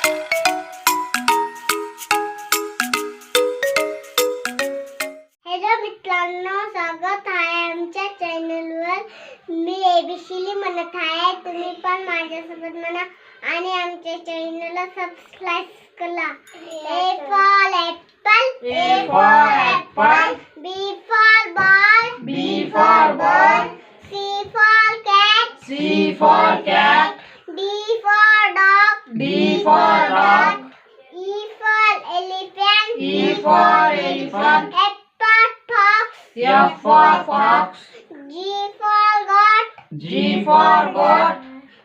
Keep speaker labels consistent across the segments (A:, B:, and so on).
A: Hello मित्रांनो, स्वागत आहे आमच्या चॅनलवर. मी एबीसीली म्हणत आहे. तुम्ही पण माझ्यासोबत म्हणा आणि आमच्या चॅनलला सबस्क्राइब करा. A for apple,
B: A for apple.
A: B for ball,
B: B for ball.
A: C for cat,
B: C for cat.
A: D for dog,
B: D for dog.
A: E for elephant,
B: E for elephant.
A: F for fox,
B: F for fox.
A: G for goat,
B: G for goat.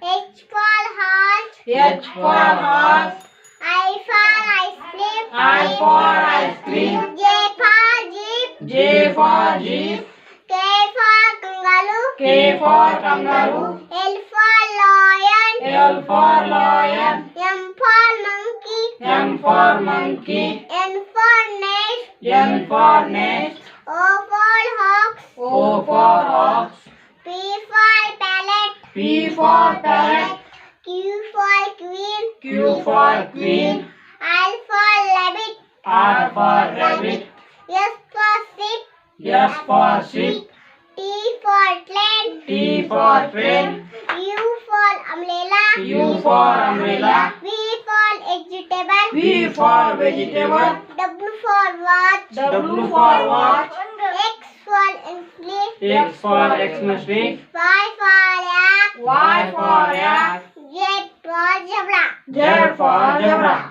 A: H for horse,
B: H for horse.
A: I for ice cream,
B: I for ice cream.
A: J for jeep,
B: J for jeep.
A: K for kangaroo,
B: K for kangaroo.
A: L for lion,
B: L for lion.
A: M for monkey,
B: M for monkey.
A: N for nest,
B: N for nest.
A: O for ox,
B: O for ox.
A: P for parrot,
B: P for parrot.
A: Q for queen,
B: Q for queen.
A: R for rabbit,
B: R for rabbit.
A: S for sheep,
B: S for sheep.
A: T for train,
B: T for train.
A: U for umbrella,
B: U for umbrella.
A: V for vegetable,
B: V for vegetable.
A: W for watch,
B: W for watch.
A: X for X-ray,
B: X for Xmas-tree.
A: Y for yak,
B: Y for yak.
A: Z for zebra.
B: Z for zebra.